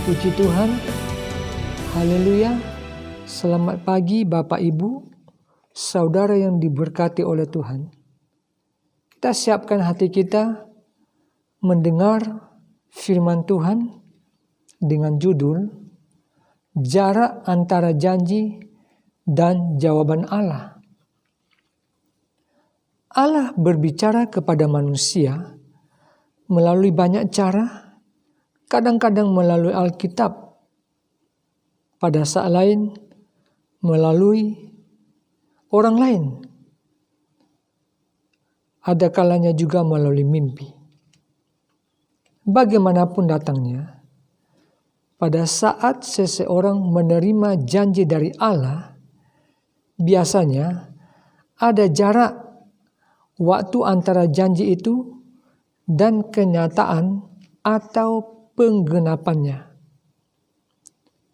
Puji Tuhan, haleluya. Selamat pagi Bapak Ibu, saudara yang diberkati oleh Tuhan. Kita siapkan hati kita mendengar firman Tuhan dengan judul Jarak Antara Janji dan Jawaban Allah. Allah berbicara kepada manusia melalui banyak cara, kadang-kadang melalui Alkitab, pada saat lain melalui orang lain. Ada kalanya juga melalui mimpi. Bagaimanapun datangnya, pada saat seseorang menerima janji dari Allah, biasanya ada jarak waktu antara janji itu dan kenyataan atau penggenapannya.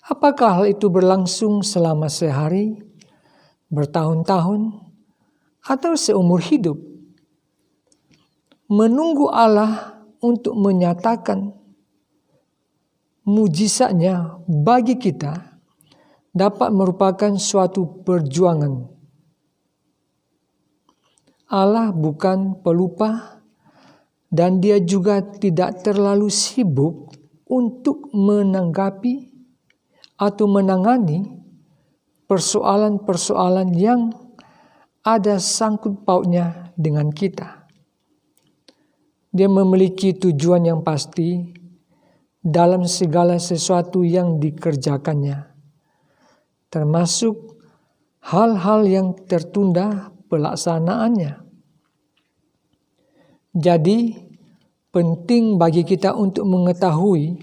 Apakah hal itu berlangsung selama sehari, bertahun-tahun, atau seumur hidup? Menunggu Allah untuk menyatakan mujizatnya bagi kita dapat merupakan suatu perjuangan. Allah bukan pelupa dan Dia juga tidak terlalu sibuk untuk menanggapi atau menangani persoalan-persoalan yang ada sangkut pautnya dengan kita. Dia memiliki tujuan yang pasti dalam segala sesuatu yang dikerjakannya, termasuk hal-hal yang tertunda pelaksanaannya. Jadi, penting bagi kita untuk mengetahui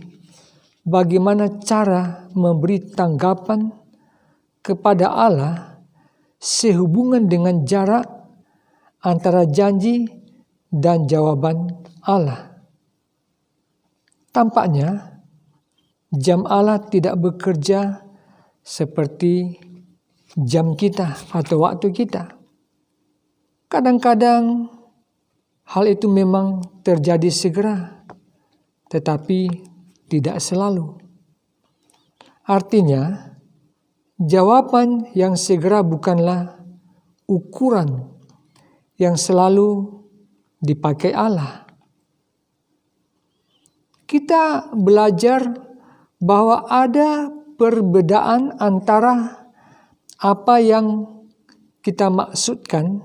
bagaimana cara memberi tanggapan kepada Allah sehubungan dengan jarak antara janji dan jawaban Allah. Tampaknya, jam Allah tidak bekerja seperti jam kita atau waktu kita. Kadang-kadang hal itu memang terjadi segera, tetapi tidak selalu. Artinya, jawaban yang segera bukanlah ukuran yang selalu dipakai Allah. Kita belajar bahwa ada perbedaan antara apa yang kita maksudkan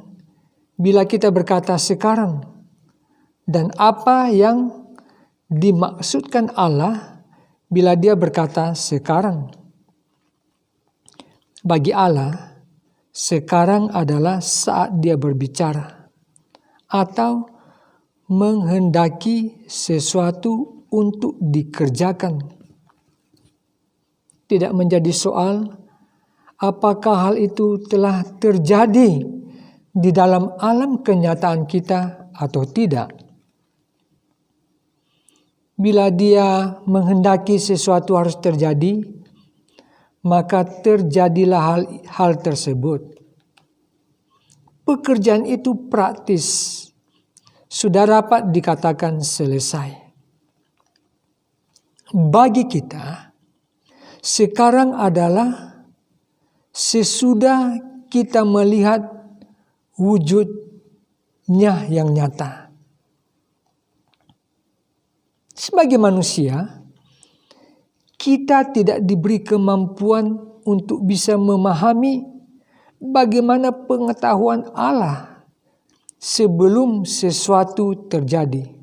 bila kita berkata sekarang, dan apa yang dimaksudkan Allah bila Dia berkata sekarang. Bagi Allah, sekarang adalah saat Dia berbicara atau menghendaki sesuatu untuk dikerjakan. Tidak menjadi soal apakah hal itu telah terjadi di dalam alam kenyataan kita atau tidak. Bila Dia menghendaki sesuatu harus terjadi, maka terjadilah hal tersebut. Pekerjaan itu praktis, sudah dapat dikatakan selesai. Bagi kita, sekarang adalah sesudah kita melihat wujudnya yang nyata. Sebagai manusia, kita tidak diberi kemampuan untuk bisa memahami bagaimana pengetahuan Allah sebelum sesuatu terjadi.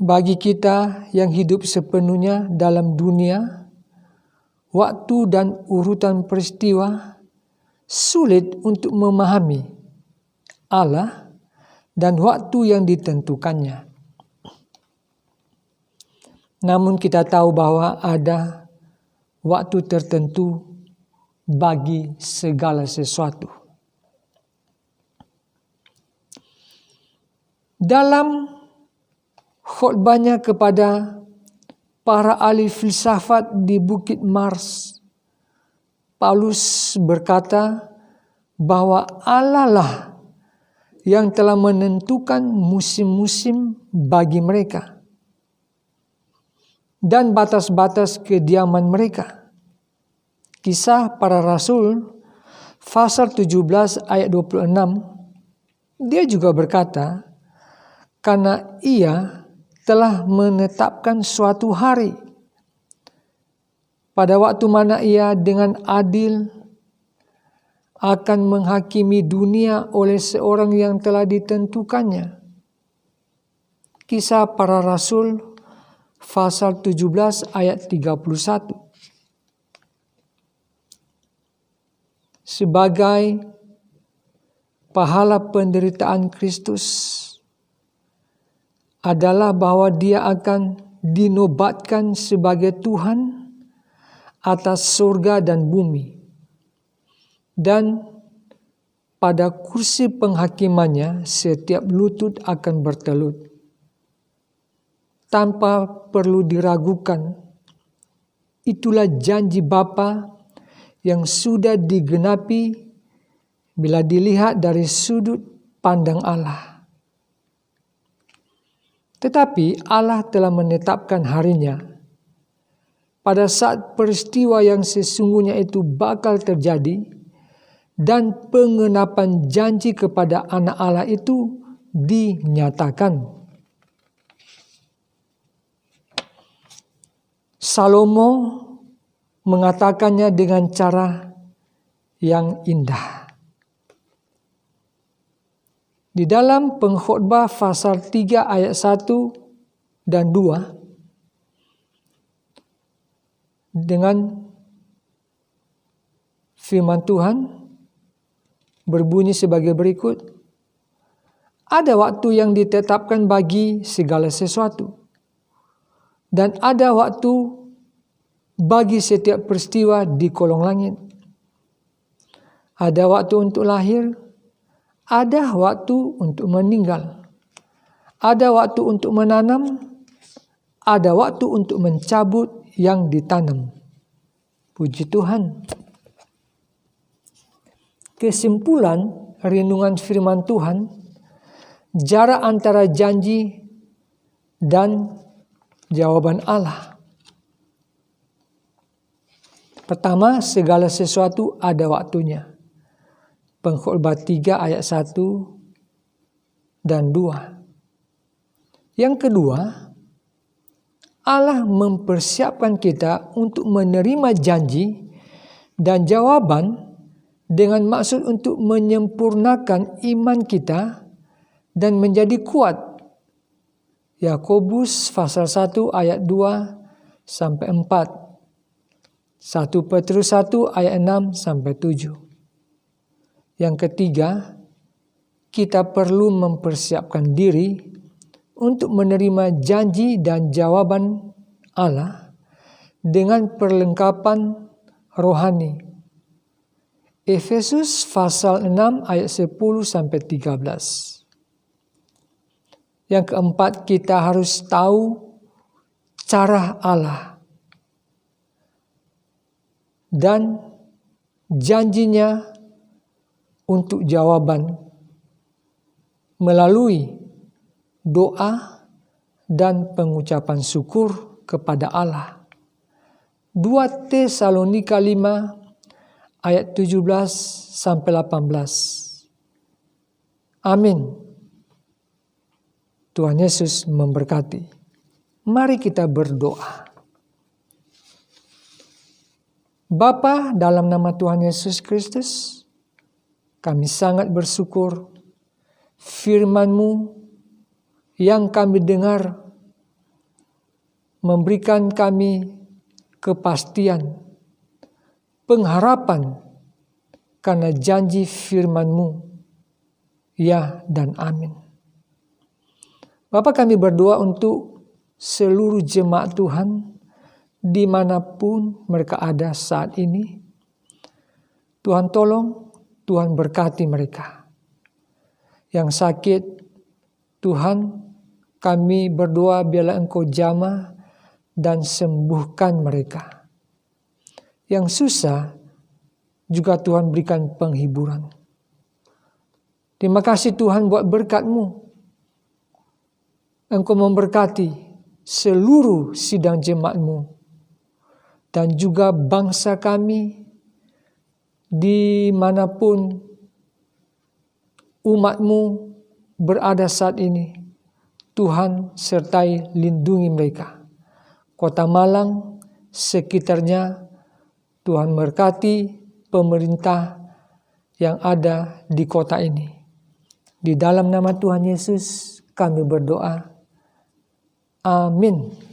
Bagi kita yang hidup sepenuhnya dalam dunia, waktu dan urutan peristiwa sulit untuk memahami Allah dan waktu yang ditentukannya. Namun kita tahu bahwa ada waktu tertentu bagi segala sesuatu. Dalam khotbahnya kepada para ahli filsafat di Bukit Mars, Paulus berkata bahwa Allah lah yang telah menentukan musim-musim bagi mereka. dan batas-batas kediaman mereka. Kisah Para Rasul pasal 17 ayat 26, dia juga berkata, karena ia telah menetapkan suatu hari, pada waktu mana ia dengan adil akan menghakimi dunia oleh seorang yang telah ditentukannya. Kisah Para Rasul pasal 17 ayat 31. Sebagai pahala penderitaan Kristus adalah bahwa dia akan dinobatkan sebagai Tuhan atas surga dan bumi. Dan pada kursi penghakimannya setiap lutut akan bertelut. Tanpa perlu diragukan, itulah janji Bapa yang sudah digenapi bila dilihat dari sudut pandang Allah. Tetapi Allah telah menetapkan harinya pada saat peristiwa yang sesungguhnya itu bakal terjadi dan pengenapan janji kepada anak Allah itu dinyatakan. Salomo mengatakannya dengan cara yang indah. Di dalam Pengkhotbah pasal 3 ayat 1 dan 2 dengan firman Tuhan berbunyi sebagai berikut. Ada waktu yang ditetapkan bagi segala sesuatu, dan ada waktu bagi setiap peristiwa di kolong langit. Ada waktu untuk lahir, ada waktu untuk meninggal, ada waktu untuk menanam, ada waktu untuk mencabut yang ditanam. Puji Tuhan. Kesimpulan renungan firman Tuhan, jarak antara janji dan jawaban Allah. Pertama, segala sesuatu ada waktunya. Pengkhotbah 3 ayat 1 dan 2. Yang kedua, Allah mempersiapkan kita untuk menerima janji dan jawaban dengan maksud untuk menyempurnakan iman kita dan menjadi kuat. Yakobus pasal 1 ayat 2 sampai 4. 1 Petrus 1 ayat 6 sampai 7. Yang ketiga, kita perlu mempersiapkan diri untuk menerima janji dan jawaban Allah dengan perlengkapan rohani. Efesus pasal 6 ayat 10 sampai 13. Yang keempat, kita harus tahu cara Allah dan janjinya untuk jawaban melalui doa dan pengucapan syukur kepada Allah. 2 Tesalonika 5 ayat 17 sampai 18. Amin. Tuhan Yesus memberkati. Mari kita berdoa. Bapa, dalam nama Tuhan Yesus Kristus, kami sangat bersyukur firman-Mu yang kami dengar memberikan kami kepastian, pengharapan karena janji firman-Mu, ya dan amin. Bapa, kami berdoa untuk seluruh jemaat Tuhan dimanapun mereka ada saat ini. Tuhan tolong, Tuhan berkati mereka. Yang sakit, Tuhan kami berdoa biarlah Engkau jamah dan sembuhkan mereka. Yang susah juga Tuhan berikan penghiburan. Terima kasih Tuhan buat berkat-Mu. Engkau memberkati seluruh sidang jemaat-Mu, dan juga bangsa kami dimanapun umat-Mu berada saat ini. Tuhan sertai lindungi mereka. Kota Malang, sekitarnya, Tuhan berkati pemerintah yang ada di kota ini. Di dalam nama Tuhan Yesus kami berdoa. Amin.